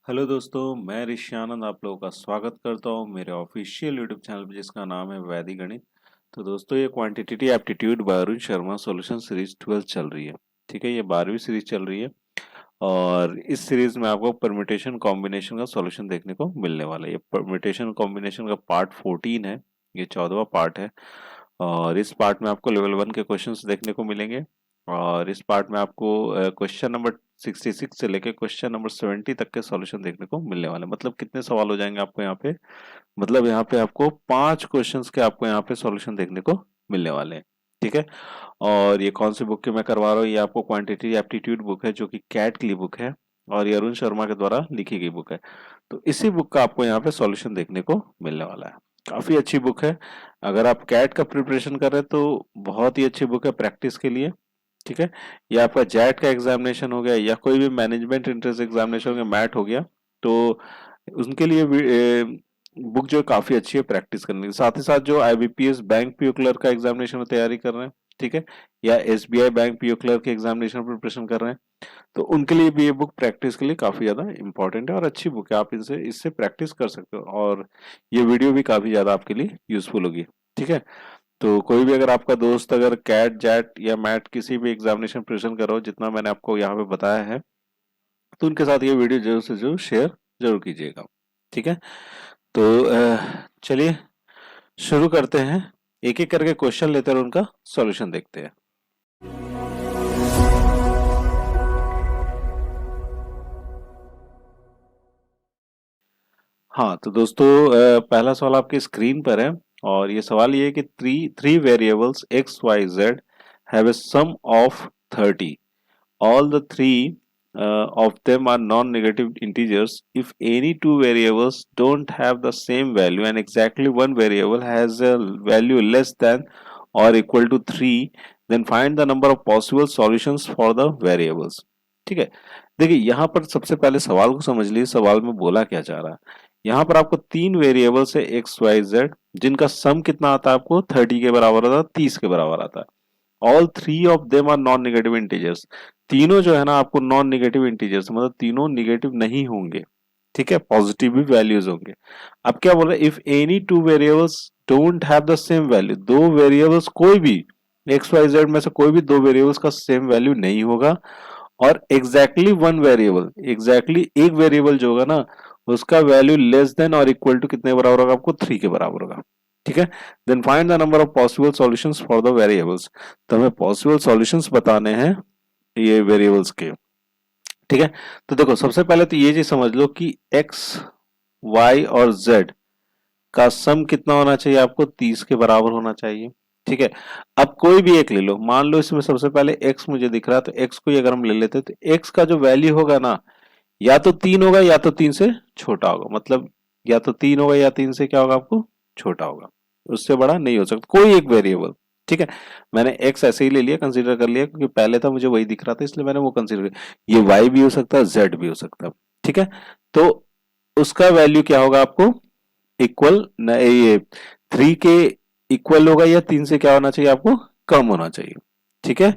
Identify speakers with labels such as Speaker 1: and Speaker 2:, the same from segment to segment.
Speaker 1: Hello दोस्तों, मैं ऋषि आनंद आप लोगों का स्वागत करता हूँ मेरे ऑफिशियल यूट्यूब चैनल पे जिसका नाम है वैदिक गणित। तो दोस्तों ये quantitative aptitude bye Arun Sharma solution series 12 चल रही है। ठीक है, ये 12वीं सीरीज चल रही है और इस सीरीज में आपको परम्यूटेशन कॉम्बिनेशन का सॉल्यूशन देखने को मिलने वाला है। ये परम्यूटेशन कॉम्बिनेशन का पार्ट 14 है, ये 14वां पार्ट है और इस पार्ट में आपको लेवल 1 के क्वेश्चंस देखने को मिलेंगे और इस पार्ट में आपको क्वेश्चन नंबर 66 से लेकर क्वेश्चन नंबर 70 तक के सॉल्यूशन देखने को मिलने वाले हैं। मतलब कितने सवाल हो जाएंगे आपको यहाँ पे, मतलब यहाँ पे आपको 5 क्वेश्चंस के आपको यहाँ पे सॉल्यूशन देखने को मिलने वाले हैं। ठीक है, और ये कौन सी बुक की मैं करवा रहा हूँ, ये आपको क्वांटिटी एप्टीट्यूड बुक है जो कि कैट की बुक है और ये अरुण शर्मा के द्वारा लिखी गई बुक है। तो इसी बुक का आपको यहाँ पे सॉल्यूशन देखने को मिलने वाला है। काफी अच्छी बुक है, अगर आप कैट का प्रिपरेशन कर रहे हैं तो बहुत ही अच्छी बुक है प्रैक्टिस के लिए। ठीक है, या आपका जैट का एग्जामिनेशन हो गया या कोई भी मैनेजमेंट इंट्रेंस एग्जामिनेशन हो गया, मैट हो गया, तो उनके लिए भी बुक जो है काफी अच्छी है प्रैक्टिस करने के साथ ही साथ जो आईबीपीएस बैंक पीओ क्लर्क का एग्जामिनेशन में तैयारी कर रहे हैं, ठीक है, या एसबीआई बैंक पीओ क्लर्क के एग्जामिनेशन प्रिपरेशन कर रहे हैं, तो उनके लिए भी ये बुक प्रैक्टिस के लिए काफी ज्यादा इंपॉर्टेंट है और अच्छी बुक है। आप इनसे इससे प्रैक्टिस कर सकते हो और ये वीडियो भी काफी ज्यादा आपके लिए यूजफुल होगी। ठीक है, तो कोई भी अगर आपका दोस्त अगर कैट जैट या मैट किसी भी एग्जामिनेशन प्रिपरेशन कर रहा हो जितना मैंने आपको यहाँ पे बताया है, तो उनके साथ ये वीडियो जरूर से जरूर शेयर जरूर कीजिएगा। ठीक है, तो चलिए शुरू करते हैं, एक एक करके क्वेश्चन लेते हैं और उनका सॉल्यूशन देखते हैं। हाँ तो दोस्तों पहला सवाल आपकी स्क्रीन पर है और ये सवाल ये है कि three variables X Y Z have a sum of 30. All the three of them are non-negative integers. If any two variables don't have the same value and exactly one variable has a value less than or equal to 3, then find the number of possible solutions for the variables. ठीक है, देखिए यहाँ पर सबसे पहले सवाल को समझ लीजिए, सवाल में बोला क्या चाह रहा है। यहाँ पर आपको तीन वेरिएबल्स है एक्स वाई जेड जिनका सम कितना आता है, आपको 30 के बराबर आता है, 30 के बराबर आता है। All three of them are non negative integers, तीनों जो है ना आपको नॉन नेगेटिव इंटीजर्स मतलब तीनों नेगेटिव नहीं होंगे। ठीक है, पॉजिटिव भी वैल्यूज होंगे। अब क्या बोल रहे हैं, if any two variables don't have the same value, दो वेरिएबल्स कोई भी एक्स वाई जेड में से कोई भी दो वेरिएबल्स का सेम वैल्यू नहीं होगा और एग्जैक्टली वन वेरिएबल, एग्जैक्टली एक वेरिएबल जो होगा ना उसका वैल्यू लेस देन और इक्वल टू कितने बराबर होगा, आपको 3 के बराबर होगा। ठीक है, then find the number of possible solutions for the variables, तो हमें पॉसिबल सॉल्यूशंस बताने हैं ये वेरिएबल्स के। ठीक है, तो देखो सबसे पहले तो ये चीज समझ लो कि x y और z का सम कितना होना चाहिए, आपको 30 के बराबर होना चाहिए। ठीक है, अब कोई भी एक ले लो, मान लो इसमें सबसे पहले x मुझे दिख रहा है, तो x को ही अगर हम ले लेते हैं तो x का जो वैल्यू होगा ना या तो 3 होगा या तो 3 से छोटा होगा, मतलब या तो 3 होगा या 3 से क्या होगा, आपको छोटा होगा, उससे बड़ा नहीं हो सकता कोई एक वेरिएबल। ठीक है, मैंने x ऐसे ही ले लिया, कंसीडर कर लिया क्योंकि पहले था मुझे वही दिख रहा था इसलिए मैंने वो कंसीडर किया। ये y भी हो सकता है, z भी हो सकता है। ठीक है, तो उसका वैल्यू क्या होगा, आपको इक्वल ये 3 के इक्वल होगा या 3 से क्या होना चाहिए, आपको कम होना चाहिए। ठीक है,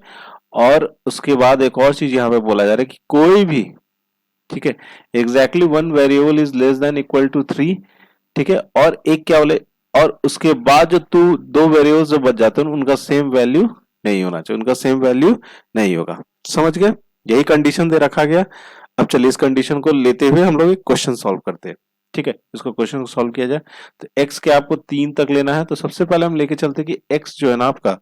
Speaker 1: और उसके बाद एक और चीज यहाँ पे बोला जा रहा है कि कोई भी, ठीक है, exactly one variable is less than equal to 3। ठीक है, और एक क्या बोले, और उसके बाद जो तू दो वेरिएबल्स जो बच जाते हैं उनका सेम वैल्यू नहीं होना चाहिए, उनका सेम वैल्यू नहीं होगा। समझ गए, यही कंडीशन दे रखा गया। अब चलिए इस कंडीशन को लेते हुए हम लोग एक क्वेश्चन सॉल्व करते हैं। ठीक है, इसको क्वेश्चन को सॉल्व किया जाए तो x के आपको 3 तक लेना है, तो सबसे पहले हम लेके चलते हैं कि x जो है ना आपका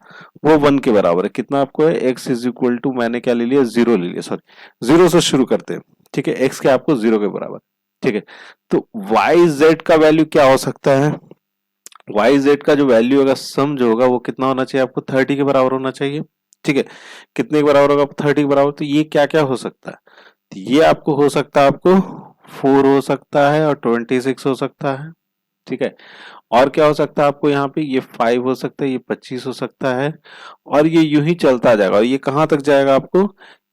Speaker 1: वो 1 के बराबर है। कितना आपको है, x इज इक्वल टू मैंने क्या ले लिया, 0 ले लिया, सॉरी 0 से शुरू करते हैं। ठीक है, x के आपको 0 के बराबर। ठीक है, तो y z का वैल्यू क्या हो सकता है, वाई जेड का जो वैल्यू होगा सम जो होगा वो कितना होना चाहिए, आपको 30 के बराबर होना चाहिए। ठीक है, कितने के बराबर होगा, 30 के बराबर, तो ये क्या क्या हो सकता है, तो ये आपको हो सकता है, आपको 4 हो सकता है और 26 हो सकता है। ठीक है, और क्या हो सकता है आपको यहाँ पे, ये 5 हो सकता है, ये 25 हो सकता है और ये यूं ही चलता जाएगा और ये कहाँ तक जाएगा, आपको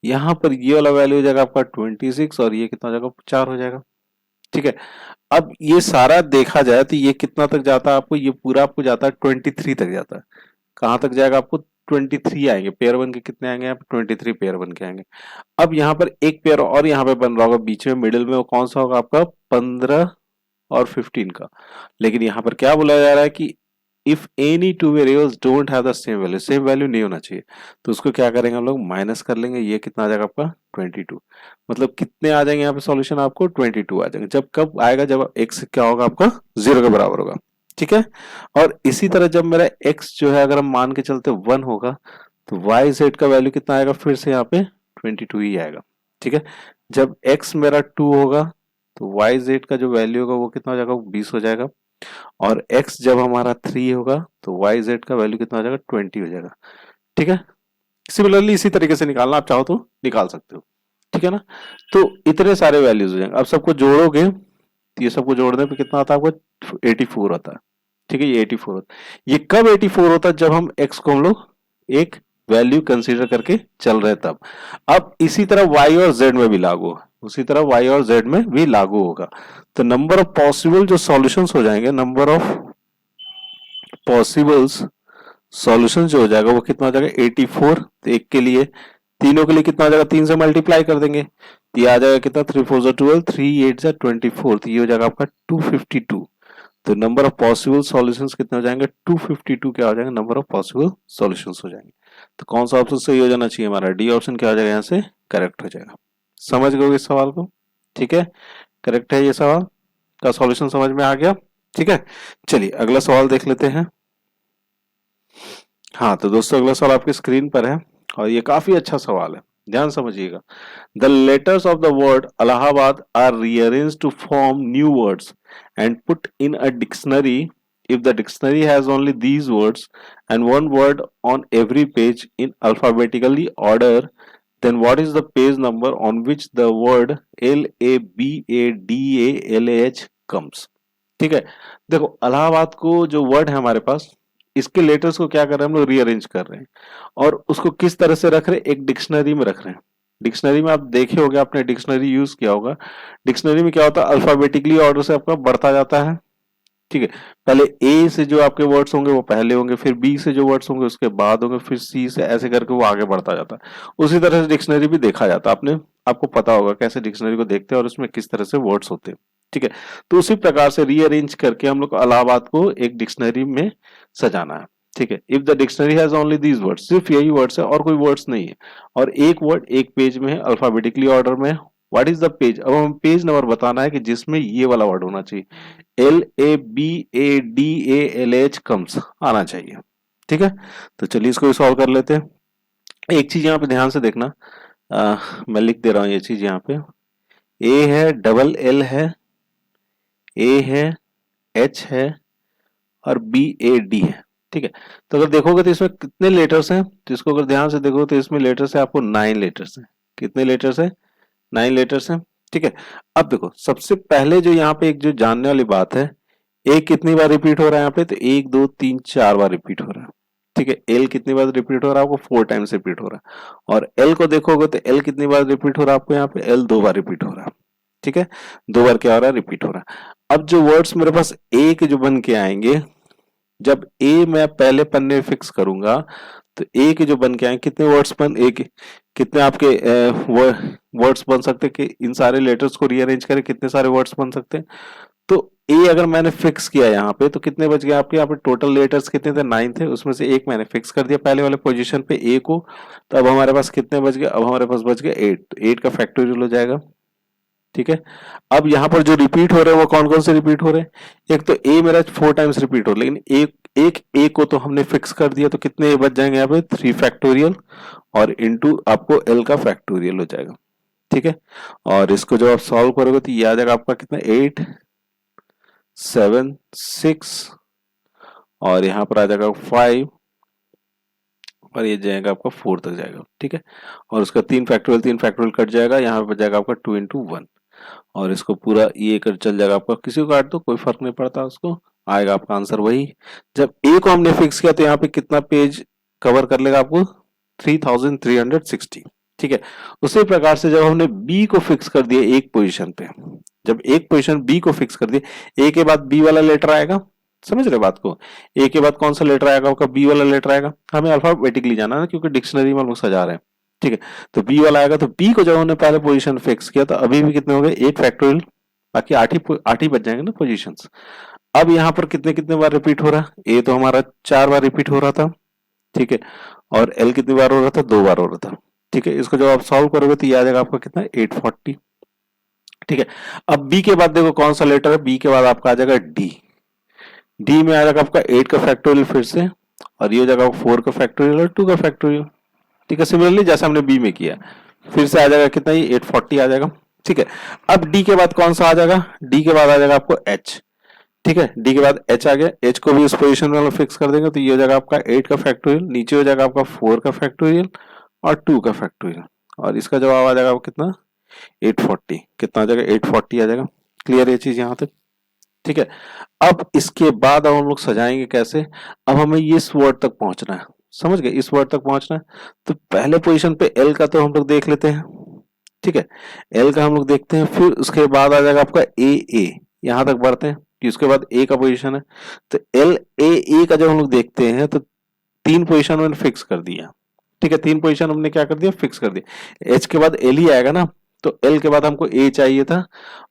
Speaker 1: यहाँ पर ये वाला वैल्यू हो जाएगा आपका 26 और ये कितना हो जाएगा, 4 हो जाएगा। ठीक है, अब ये सारा देखा जाए तो ये कितना तक जाता है, आपको ये पूरा आपको जाता है 23 तक जाता है। कहाँ तक जाएगा, आपको 23 आएंगे, पेयर वन के कितने आएंगे यहाँ पे 23 पेयर वन के आएंगे। अब यहाँ पर एक पेयर और यहाँ पे बन रहा होगा बीच में मिडिल में, वो कौन सा होगा आपका 15 और 15 का। लेकिन यहाँ पर क्या बोला जा रहा है कि if any two variables don't have the same value नहीं होना चाहिए, तो उसको क्या करेंगे हम लोग माइनस कर लेंगे। ये कितना आ जाएगा आपका 22। मतलब कितने आ जाएंगे यहाँ पे सॉल्यूशन आपको 22 आ जाएंगे। जब कब आएगा, जब x क्या होगा आपका 0 के बराबर होगा, ठीक है। और इसी तरह जब मेरा x जो है अगर हम मान के चलते 1 होगा, तो y z का वैल्यू कितना आएगा, फिर से यहाँ पे 22 ही आएगा, ठीक है। जब x मेरा 2 होगा तो y z का जो वैल्यू होगा वो कितना हो जाएगा, वो 20 हो जाएगा। और x जब हमारा 3 होगा तो y z का वैल्यू कितना हो जाएगा, 20 हो जाएगा, ठीक है। सिमिलरली इसी तरीके से निकालना आप चाहो तो निकाल सकते हो, ठीक है ना। तो इतने सारे वैल्यूज हो जाएंगे। अब सबको जोड़ोगे तो ये सबको जोड़ने पे कितना आता है आपको 84 होता है, ठीक है। ये 84 होता है। ये कब 84 होता है, जब हम x को हम लोग एक वैल्यू कंसीडर करके चल रहे तब। अब इसी तरह y और z में भी लागू होगा, उसी तरह y और z में भी लागू होगा। तो नंबर ऑफ पॉसिबल जो सॉल्यूशंस हो जाएंगे, नंबर ऑफ पॉसिबल्स सॉल्यूशन जो हो जाएगा वो कितना हो जाएगा 84। तो एक के लिए, तीनों के लिए कितना हो जाएगा, 3 से मल्टीप्लाई कर देंगे, तो ये आ जाएगा कितना 3 4 12, 3 8 24, तो ये हो जाएगा आपका 252। तो नंबर ऑफ पॉसिबल सॉल्यूशंस कितने हो जाएंगे 252, क्या हो जाएगा नंबर ऑफ पॉसिबल सॉल्यूशंस हो जाएंगे। तो कौन सा ऑप्शन सही हो जाना चाहिए, हमारा डी ऑप्शन क्या हो जाएगा यहाँ से करेक्ट हो जाएगा। समझ गए इस सवाल को, ठीक है। करेक्ट है, ये सवाल का सॉल्यूशन समझ में आ गया, ठीक है। चलिए अगला सवाल देख लेते हैं। हाँ तो दोस्तों अगला सवाल आपकी स्क्रीन पर है और ये काफी अच्छा सवाल है, ध्यान समझिएगा। The letters of the word Allahabad are rearranged to form new words and put in a dictionary. If the dictionary has only these words and one word on every page in alphabetically order, then what is the page number on which the word LABADALAH comes। ठीक है, देखो अलाहाबाद को जो word है हमारे पास, इसके letters को क्या कर रहे हैं हम लोग रीअरेंज कर रहे हैं और उसको किस तरह से रख रहे हैं, एक डिक्शनरी में रख रहे हैं। डिक्शनरी में आप देखे होंगे, आपने डिक्शनरी यूज किया होगा। डिक्शनरी में क्या होता है, अल्फाबेटिकली ऑर्डर से आपका बढ़ता जाता है, ठीक है। पहले ए से जो आपके वर्ड्स होंगे वो पहले होंगे, फिर बी से जो वर्ड्स होंगे उसके बाद होंगे, फिर सी से, ऐसे करके वो आगे बढ़ता जाता है। उसी तरह से डिक्शनरी भी देखा जाता है, आपको पता होगा कैसे डिक्शनरी को देखते हैं और उसमें किस तरह से वर्ड्स होते हैं, ठीक है। तो उसी प्रकार से रीअरेंज करके हम लोग अलाहाबाद को एक डिक्शनरी में सजाना है, ठीक है। If the dictionary has only these words, सिर्फ यही वर्ड्स है और कोई वर्ड्स नहीं है, और एक वर्ड एक पेज में है, अल्फाबेटिकली ऑर्डर में है। व्हाट इज द पेज, अब हम पेज नंबर बताना है कि जिसमें ये वाला वर्ड होना चाहिए, LABADALH कम्स आना चाहिए, ठीक है। तो चलिए इसको भी सॉल्व कर लेते हैं। एक चीज यहाँ पे ध्यान से देखना, मैं लिख दे रहा हूँ ये चीज यहाँ पे, ए है, डबल एल है, ए है, एच है और BAD है, ठीक है। तो अगर देखोगे तो इसमें कितने लेटर्स हैं, तो इसको अगर ध्यान से देखो तो इसमें लेटर्स है आपको 9 लेटर्स हैं। कितने लेटर्स हैं, 9 लेटर्स हैं, ठीक है। अब देखो सबसे पहले जो यहाँ पे एक जो जानने वाली बात है, एक कितनी बार रिपीट हो रहा है यहाँ पे, तो 1 2 3 4 बार रिपीट हो रहा है, ठीक है। एल कितनी बार रिपीट हो रहा है आपको, 4 टाइम्स रिपीट हो रहा है। और एल को देखोगे तो एल कितनी बार रिपीट हो रहा है आपको, यहाँ पे एल 2 बार रिपीट हो रहा है, ठीक है। 2 बार क्या हो रहा है, रिपीट हो रहा है। अब जो वर्ड्स मेरे पास एक जो बन के आएंगे, जब ए मैं पहले पन्ने फिक्स करूंगा तो ए के जो बन के आए कितने वर्ड्स बन, एक कितने आपके वर्ड्स बन सकते हैं कि इन सारे लेटर्स को रीअरेंज करें कितने सारे वर्ड्स बन सकते हैं। तो ए अगर मैंने फिक्स किया यहाँ पे तो कितने बच गए आपके, यहाँ पे टोटल लेटर्स कितने थे 9 थे, उसमें से एक मैंने फिक्स कर दिया पहले वाले पोजीशन पे ए को। तो अब हमारे पास कितने बच गए, अब हमारे पास बच गए 8, तो 8 का फैक्टोरियल हो जाएगा, ठीक है। अब यहाँ पर जो रिपीट हो रहे हैं वो कौन कौन से रिपीट हो रहे हैं, एक तो ए मेरा 4 टाइम्स रिपीट हो रहा है, लेकिन एक ए को तो हमने फिक्स कर दिया, तो कितने ए बच जाएंगे यहाँ पे 3 फैक्टोरियल और इनटू आपको एल का फैक्टोरियल हो जाएगा, ठीक है। और इसको जब आप सॉल्व करोगे तो ये आ जाएगा आपका कितना 8 7 6 और यहाँ पर आ जाएगा 5 और ये जाएगा आपका 4 तक जाएगा, ठीक है। और उसका 3 फैक्टोरियल कट जाएगा, यहाँ पे जाएगा आपका 2 into 1 और इसको पूरा ये कर चल जाएगा आपका, किसी को काट दो कोई फर्क नहीं पड़ता, उसको आएगा आपका आंसर वही। जब ए को हमने फिक्स किया तो यहाँ पे कितना पेज कवर कर लेगा आपको 3360, ठीक है। उसी प्रकार से जब हमने बी को फिक्स कर दिया एक पोजीशन पे, जब एक पोजीशन बी को फिक्स कर दिया, ए के बाद बी वाला लेटर आएगा, समझ रहे बात को? ए के बाद कौन सा लेटर आएगा आपका? बी वाला लेटर आएगा। हमें अल्फाबेटिकली जाना है ना, क्योंकि डिक्शनरी में हम लोग सजा रहे हैं। ठीक है, तो बी वाला आएगा, तो बी को जब हमने पहले पोजीशन फिक्स किया तो अभी भी कितने हो गए? 8 फैक्टोरियल, बाकी 8 ही बच जाएंगे ना पोजीशंस। अब यहाँ पर कितने कितने बार रिपीट हो रहा है? ए तो हमारा 4 बार रिपीट हो रहा था, ठीक है, और एल कितनी बार हो रहा था? 2 बार हो रहा था। ठीक है, इसको जब आप सॉल्व करोगे तो ये आ जाएगा आपका कितना? 840। ठीक है, अब बी के बाद देखो कौन सा लेटर है? बी के बाद आपका आ जाएगा डी। डी में आ जाएगा आपका 8 का फैक्टोरियल फिर से, और ये हो जाएगा 4 का फैक्टोरियल और 2 का फैक्टोरियल। ठीक है, सिमिलरली जैसे हमने बी में किया, फिर से आ जाएगा कितना? ये 840 आ जाएगा। ठीक है, अब डी के बाद कौन सा आ जाएगा? डी के बाद आ जाएगा आपको एच। ठीक है, डी के बाद एच आ गया, एच को भी इस पोजीशन में फिक्स कर देंगे, तो ये हो जाएगा आपका 8 का फैक्टोरियल, नीचे हो जाएगा आपका 4 का फैक्टोरियल और 2 का फैक्टोरियल, और इसका जवाब आ जाएगा आपको कितना? 840। कितना आ जाएगा? 840 आ जाएगा। क्लियर ये चीज यहाँ तक? ठीक है, अब इसके बाद अब हम लोग सजाएंगे कैसे? अब हमें इस वर्ड तक पहुंचना है, समझ गए? इस वर्ड तक पहुंचना है, तो पहले पोजीशन पे एल का तो हम लोग देख लेते हैं। ठीक है, एल का हम लोग देखते हैं, फिर उसके बाद आ जाएगा आपका ए यहां तक बढ़ते हैं कि उसके बाद ए का पोजीशन है, तो एल ए का जब हम लोग देखते हैं तो 3 पोजीशन मैंने फिक्स कर दिया। ठीक है, 3 पोजीशन हमने क्या कर दिया? फिक्स कर दिया। एच के बाद एल ही आएगा ना, तो एल के बाद हमको ए चाहिए था,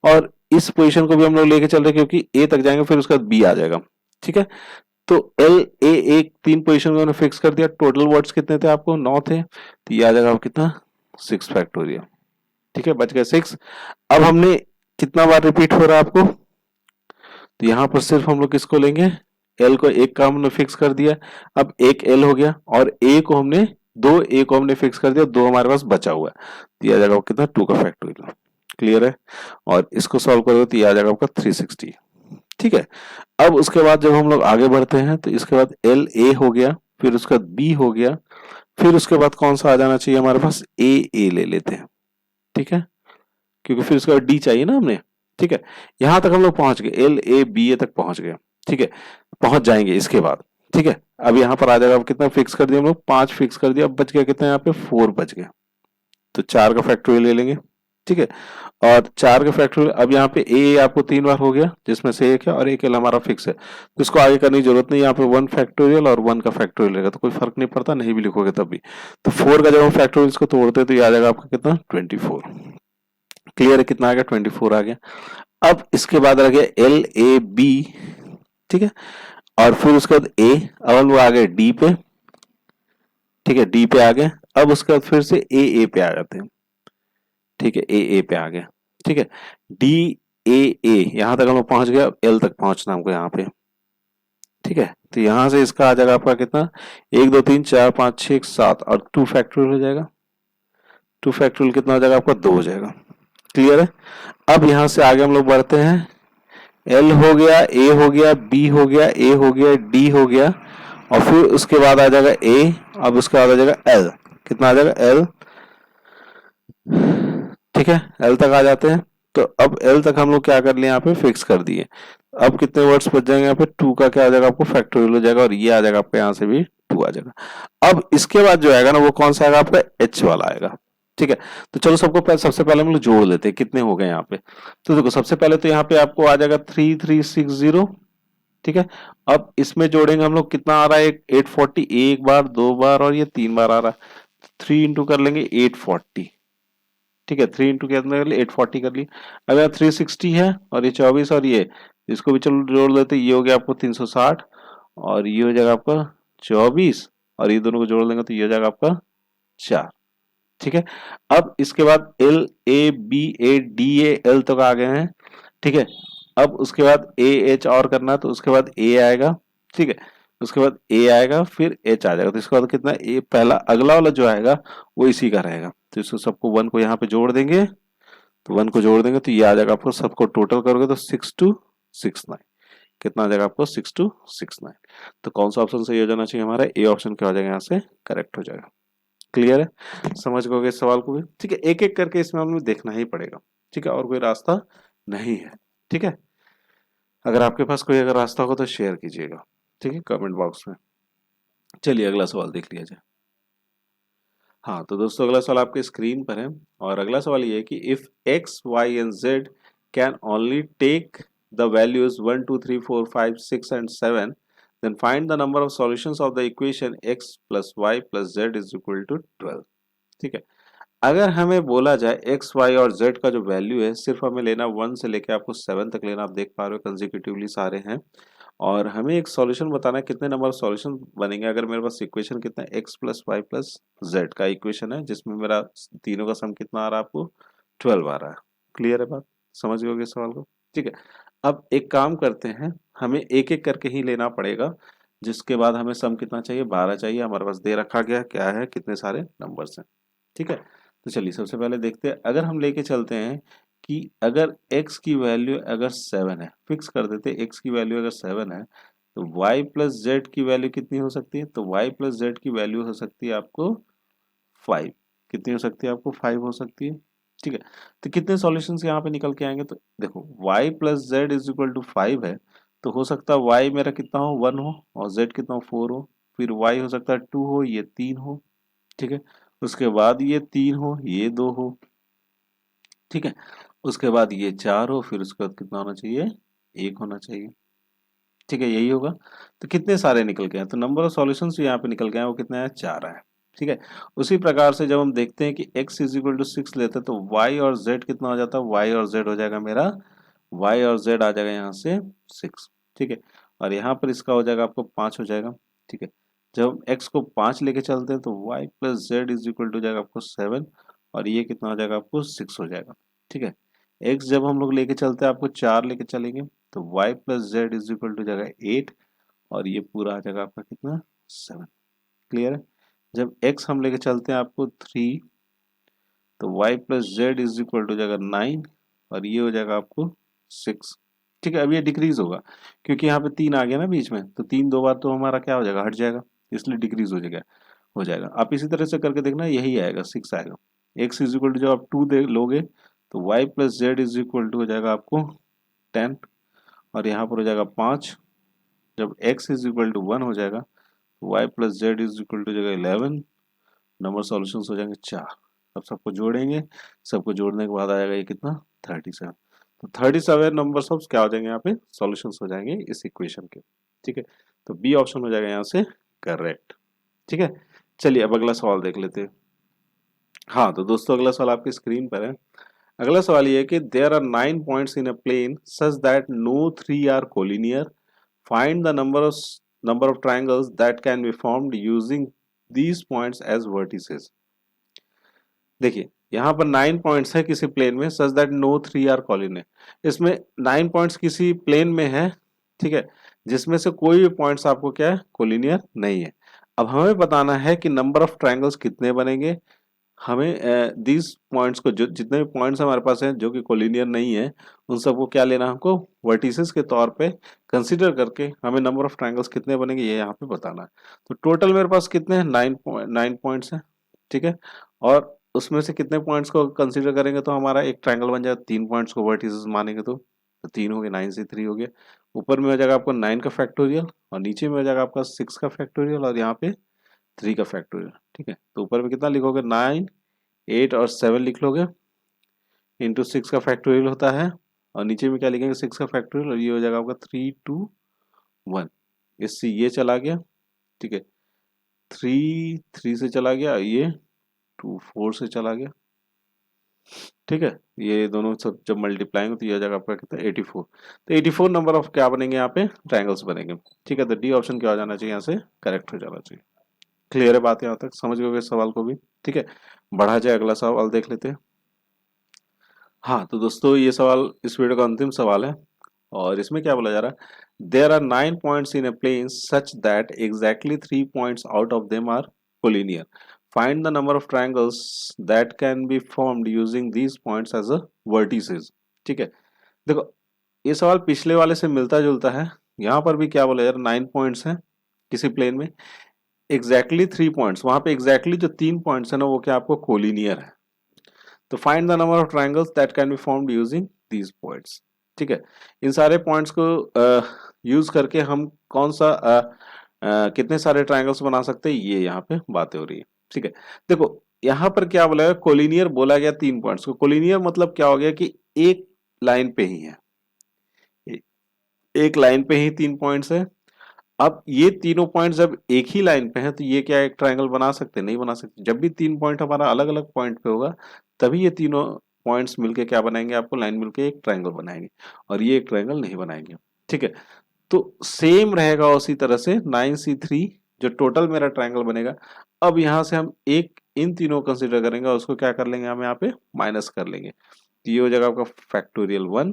Speaker 1: और इस पोजीशन को भी हम लोग लेके चल रहे क्योंकि ए तक जाएंगे, फिर उसके बाद बी आ जाएगा। ठीक है, तो एल ए एक 3 पोजीशन में फिक्स कर दिया। टोटल वर्ड्स कितने थे आपको? 9 थे, तो ये आ जाएगा कितना? 6 फैक्टोरियल। ठीक है, बच गए 6। अब हमने कितना बार रिपीट हो रहा है आपको? तो यहाँ पर सिर्फ हम लोग किसको लेंगे? एल को, एक का हमने फिक्स कर दिया, अब एक एल हो गया, और ए को हमने, 2 ए को हमने फिक्स कर दिया, 2 हमारे पास बचा हुआ है, तो ये आ जाएगा कितना? 2 का फैक्टोरियल। क्लियर है? और इसको सॉल्व करोगे तो ये आ जाएगा आपका 360। ठीक है, अब उसके बाद जब हम लोग आगे बढ़ते हैं तो इसके बाद एल ए हो गया, फिर उसका बी हो गया, फिर उसके बाद कौन सा आ जाना चाहिए हमारे पास? ए ले लेते हैं। ठीक है, क्योंकि फिर उसका डी चाहिए ना हमने। ठीक है, यहां तक हम लोग पहुंच गए, एल ए बी ए तक पहुंच गए। ठीक है, पहुंच जाएंगे इसके बाद। ठीक है, अब यहाँ पर आ जाएगा, अब कितना फिक्स कर दिया हम लोग? 5 फिक्स कर दिया, अब बच गया कितना? यहाँ पे 4 बच गया, तो 4 का फैक्टोरियल ले लेंगे। ठीक है, और 4 का फैक्टोरियल, अब यहाँ पे ए आपको 3 बार हो गया, जिसमें से एक है और एक एल हमारा फिक्स है, तो इसको आगे करने की जरूरत नहीं। यहाँ पे 1 फैक्टोरियल और 1 का फैक्टोरियल रहेगा, तो कोई फर्क नहीं पड़ता, नहीं भी लिखोगे तब भी। तो 4 का जब हम फैक्टोरियल को तोड़ते हैं तो ये आ जाएगा आपका कितना? 24। क्लियर है? कितना आ गया? 24 आ गया। अब इसके बाद रह गया एल ए बी। ठीक है, और फिर उसके बाद ए, अब हम लोग आ गए डी पे। ठीक है, डी पे आ गए, अब उसके बाद फिर से ए पे आ जाते हैं। ठीक है, ए पे आ गए। ठीक है, डी ए यहां तक हम लोग पहुंच गए, अब एल तक पहुंचना हमको यहाँ पे। ठीक है, तो यहां से इसका आ जाएगा आपका कितना? 1 2 3 4 5 6 7 और 2 फैक्टोरियल हो जाएगा। 2 फैक्टोरियल कितना हो जाएगा आपका? 2 हो जाएगा। क्लियर है? अब यहां से आगे हम लोग बढ़ते हैं, एल हो गया, ए हो गया, बी हो गया, ए हो गया, डी हो गया, और फिर उसके बाद आ जाएगा ए, अब उसके बाद आ जाएगा एल। कितना आ जाएगा? एल। ठीक है, एल तक आ जाते हैं, तो अब एल तक हम लोग क्या कर लिए? यहाँ पे फिक्स कर दिए। अब कितने वर्ड्स बच जाएंगे? यहाँ पे 2 का क्या आ जाएगा आपको? फैक्टोरियल हो जाएगा, और ये आ जाएगा आपका यहाँ से भी 2 आ जाएगा। अब इसके बाद जो आएगा ना, वो कौन सा आएगा आपका? एच वाला आएगा। ठीक है, तो चलो सबसे पहले हम लोग जोड़ लेते हैं कितने हो गए यहाँ पे। तो देखो, सबसे पहले तो यहाँ पे आपको आ जाएगा 3360। ठीक है, अब इसमें जोड़ेंगे हम लोग, कितना आ रहा है? 840, एक बार, 2 बार और ये 3 बार आ रहा है, 3 इंटू कर लेंगे 840। ठीक है, 3 इंटू कितना कर लिए? 840 कर लिए। अब यहाँ 360 है, और ये 24, और ये इसको भी चलो जोड़ लेते, ये हो गया आपको 360, और ये हो जाएगा आपका 24, और ये दोनों को जोड़ लेंगे तो ये हो जाएगा आपका 4। ठीक है, अब इसके बाद L A B A D A L तक आ गए हैं। ठीक है, अब उसके बाद ए एच और करना है, तो उसके बाद ए आएगा। ठीक है, उसके बाद ए आएगा, फिर एच आ जाएगा, तो इसके बाद कितना? ए पहला अगला वाला जो आएगा वो इसी का रहेगा, तो इसको सबको 1 को यहाँ पे जोड़ देंगे, तो 1 को जोड़ देंगे तो ये आ जाएगा आपको, सबको टोटल करोगे तो 6269। कितना आ जाएगा आपको? 6269। तो कौन सा ऑप्शन सही हो जाना चाहिए हमारा? ए ऑप्शन क्या हो जाएगा यहाँ से? करेक्ट हो जाएगा। क्लियर है? समझ गए इस सवाल को भी? ठीक है, एक एक करके इसमें हमें देखना ही पड़ेगा। ठीक है, और कोई रास्ता नहीं है। ठीक है, अगर आपके पास कोई अगर रास्ता हो तो शेयर कीजिएगा। ठीक है, कमेंट बॉक्स में। चलिए अगला सवाल देख लिया जाए। हाँ, तो दोस्तों अगला सवाल आपके स्क्रीन पर है, और अगला सवाल ये है कि if X Y and Z can only take the values 1 2 3 4 5 6 and 7, then find the number of solutions of the equation x plus y plus z is equal to 12। ठीक है, अगर हमें बोला जाए एक्स वाई और जेड का जो value है सिर्फ हमें लेना 1 से लेके आपको 7 तक लेना, आप देख पा रहे हो कंसेक्यूटिवली सारे हैं, और हमें एक सॉल्यूशन बताना है कितने नंबर ऑफ सॉल्यूशन बनेंगे अगर मेरे पास इक्वेशन कितना है X plus Y plus Z का इक्वेशन है जिसमें मेरा तीनों का सम कितना आ रहा है आपको 12 आ रहा है। क्लियर है बात, समझ गए सवाल को? ठीक है, अब एक काम करते हैं, हमें एक एक करके ही लेना पड़ेगा, जिसके बाद हमें सम कितना चाहिए 12 चाहिए, हमारे पास दे रखा गया क्या है कितने सारे नंबर्स हैं। ठीक है, तो चलिए सबसे पहले देखते हैं, अगर हम लेके चलते हैं कि अगर x की वैल्यू अगर 7 है, फिक्स कर देते हैं x की वैल्यू अगर 7 है तो y प्लस जेड की वैल्यू कितनी हो सकती है, तो y प्लस जेड की वैल्यू हो सकती है आपको 5। कितनी हो सकती है आपको 5 हो सकती है। ठीक है, तो कितने सॉल्यूशंस यहाँ पे निकल के आएंगे, तो देखो y plus Z is equal to 5 है, तो हो सकता है y मेरा कितना हो 1 हो और z कितना हो 4 हो, फिर y हो सकता है 2 हो, ये 3 हो। ठीक है, उसके बाद ये 3 हो, ये 2 हो। ठीक है, उसके बाद ये 4 हो, फिर उसके बाद कितना होना चाहिए 1 होना चाहिए। ठीक है, यही होगा। तो कितने सारे निकल गए हैं, तो नंबर ऑफ सॉल्यूशंस जो यहाँ पे निकल गए हैं वो कितना है 4 है। ठीक है, उसी प्रकार से जब हम देखते हैं कि x इज इक्वल टू 6 लेते हैं तो y और z कितना हो जाता है, y और z हो जाएगा मेरा, y और z आ जाएगा यहाँ से 6। ठीक है, और यहाँ पर इसका हो जाएगा आपको 5 हो जाएगा। ठीक है, जब हम x को 5 लेके चलते हैं तो y plus Z is equal to जाएगा आपको 7, और ये कितना हो जाएगा आपको 6 हो जाएगा। ठीक है, x जब हम लोग लेके चलते हैं आपको 4 लेके चलेंगे तो y plus Z is equal to जाएगा 8, और ये पूरा आ जाएगा आपका कितना 7। क्लियर है, जब x हम लेके चलते हैं आपको 3 तो y plus Z is equal to जाएगा 9, और ये हो जाएगा आपको 6। ठीक है, अब ये डिक्रीज होगा क्योंकि यहाँ पे 3 आ गया ना बीच में, तो 3 दो बार तो हमारा क्या हो जाएगा हट जाएगा, इसलिए डिक्रीज हो जाएगा। आप इसी तरह से करके देखना, यही आएगा 6 आएगा। x इज इक्वल टू जब आप 2 दे लोगे तो y plus Z is equal to हो जाएगा आपको 10, और यहाँ पर हो जाएगा 5। जब x इज इक्वल टू 1 हो जाएगा तो y plus Z is equal to जाएगा 11, नंबर सॉल्यूशंस हो जाएंगे 4। अब सबको जोड़ेंगे, सबको जोड़ने के बाद आएगा ये कितना 37। तो 37 नंबर ऑफ क्या हो जाएंगे यहाँ पे सॉल्यूशंस हो जाएंगे इस इक्वेशन के। ठीक है, तो बी ऑप्शन हो जाएगा यहाँ से करेक्ट। ठीक है, चलिए अब अगला सवाल देख लेते हैं। हाँ तो दोस्तों अगला सवाल आपकी स्क्रीन पर है। अगला सवाल ये है कि there are 9 points in a plane such that no 3 are collinear, find the number of triangles that can be formed using these points as vertices. देखिए यहाँ पर 9 पॉइंट्स है किसी प्लेन में such that no 3 are collinear, इसमें 9 points किसी plane में है, ठीक है, जिसमें से कोई भी पॉइंट्स आपको क्या है कोलिनियर नहीं है। अब हमें बताना है कि नंबर ऑफ ट्रायंगल्स कितने बनेंगे। हमें दीज पॉइंट्स को जो जितने भी पॉइंट्स हमारे पास हैं जो कि कोलिनियर नहीं है उन सबको क्या लेना हमको वर्टिसेस के तौर पे कंसीडर करके हमें नंबर ऑफ ट्रायंगल्स कितने बनेंगे ये यहाँ पे बताना है। तो टोटल मेरे पास कितने हैं 9 पॉइंट्स हैं। ठीक है, और उसमें से कितने पॉइंट्स को कंसीडर करेंगे तो हमारा एक ट्रायंगल बन जाएगा, 3 पॉइंट्स को वर्टिसेस मानेंगे तो 3 हो गए, 9 से 3 हो गया। ऊपर में हो जाएगा आपको 9 का फैक्टोरियल, और नीचे में हो जाएगा आपका 6 का फैक्टोरियल, और यहाँ पे 3 का फैक्टोरियल। ठीक है, तो ऊपर में कितना लिखोगे 9 8 और 7 लिख लोगे, इंटू 6 का फैक्टोरियल होता है, और नीचे में क्या लिखेंगे 6 का फैक्टोरियल, और ये हो जाएगा आपका 3 2 1। इससे ये चला गया, ठीक है, 3 3 से चला गया, ये 2 4 से चला गया। ठीक है, ये दोनों सब जब मल्टीप्लाई होंगे तो ये हो जाएगा आपका कितना 84। तो 84 नंबर ऑफ क्या बनेंगे यहाँ पे ट्रायंगल्स बनेंगे। ठीक है, तो डी ऑप्शन क्या हो जाना चाहिए यहाँ से करेक्ट हो जाना चाहिए। क्लियर है बात यहाँ तक, समझ गए सवाल को भी। ठीक है, बढ़ा जाए अगला सवाल देख लेते हैं। हाँ तो दोस्तों ये सवाल इस वीडियो का अंतिम सवाल है, और इसमें क्या बोला जा रहा है, there are 9 points in a plane such that exactly 3 points out of them are collinear, find the number of triangles that can be formed using these points as a vertices. ठीक है, देखो ये सवाल पिछले वाले से मिलता जुलता है। यहाँ पर भी क्या बोला यार 9 पॉइंट्स हैं किसी प्लेन में, एग्जैक्टली 3 पॉइंट्स, वहां पे एग्जैक्टली जो 3 पॉइंट्स है ना वो क्या आपको कोलिनियर है। तो find the number of triangles that can be formed using these points. ठीक है, इन सारे पॉइंट्स को यूज करके हम कौन सा कितने सारे ट्रायंगल्स बना सकते हैं ये यहाँ पे बातें हो रही है। ठीक है, देखो यहाँ पर क्या बोला है कोलिनियर बोला गया 3 पॉइंट्स को। कोलिनियर मतलब क्या हो गया कि एक लाइन पे ही है, एक लाइन पे ही 3 पॉइंट्स है। अब ये तीनों पॉइंट जब एक ही लाइन पे हैं तो ये क्या एक ट्रायंगल बना सकते हैं? नहीं बना सकते। जब भी 3 पॉइंट हमारा अलग अलग पॉइंट पे होगा तभी ये तीनों पॉइंट्स मिलके क्या बनाएंगे, आपको लाइन मिलके एक ट्रायंगल बनाएंगे, और ये एक ट्रायंगल नहीं बनाएंगे। ठीक है, तो सेम रहेगा उसी तरह से 9C3 जो टोटल मेरा ट्रायंगल बनेगा। अब यहाँ से हम एक इन तीनों को कंसिडर करेंगे और उसको क्या कर लेंगे, हम यहाँ पे माइनस कर लेंगे। तो ये हो जाएगा आपका फैक्टोरियल 1,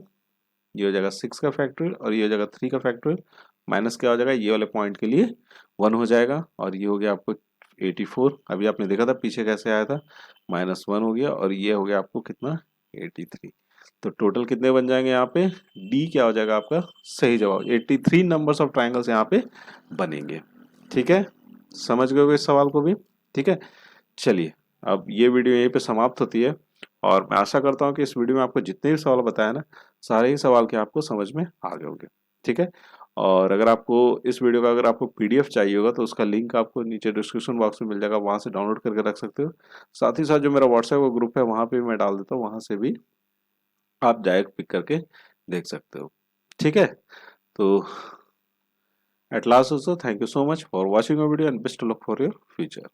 Speaker 1: ये हो जाएगा 6 का फैक्टोरियल, और ये हो जाएगा 3 का फैक्टोरियल। माइनस क्या हो जाएगा, ये वाले पॉइंट के लिए 1 हो जाएगा, और ये हो गया आपको 84। अभी आपने देखा था पीछे कैसे आया था, -1 हो गया, और ये हो गया आपको कितना, 83। तो टोटल कितने बन जाएंगे यहाँ पे, डी क्या हो जाएगा आपका सही जवाब। 83 नंबर्स ऑफ ट्राइंगल्स यहाँ पे बनेंगे। ठीक है, समझ गए होगे इस सवाल को भी। ठीक है, चलिए अब ये वीडियो यहीं पे समाप्त होती है, और मैं आशा करता हूँ कि इस वीडियो में आपको जितने भी सवाल बताया ना, सारे ही सवाल के आपको समझ में आ गए होंगे। ठीक है, और अगर आपको इस वीडियो का अगर आपको पीडीएफ चाहिए होगा तो उसका लिंक आपको नीचे डिस्क्रिप्शन बॉक्स में मिल जाएगा, वहाँ से डाउनलोड करके रख सकते हो। साथ ही साथ जो मेरा व्हाट्सएप का ग्रुप है वहाँ पे भी मैं डाल देता हूँ, वहाँ से भी आप डायरेक्ट पिक करके देख सकते हो। ठीक है, तो at last also thank you so much for watching our video and best of luck for your future.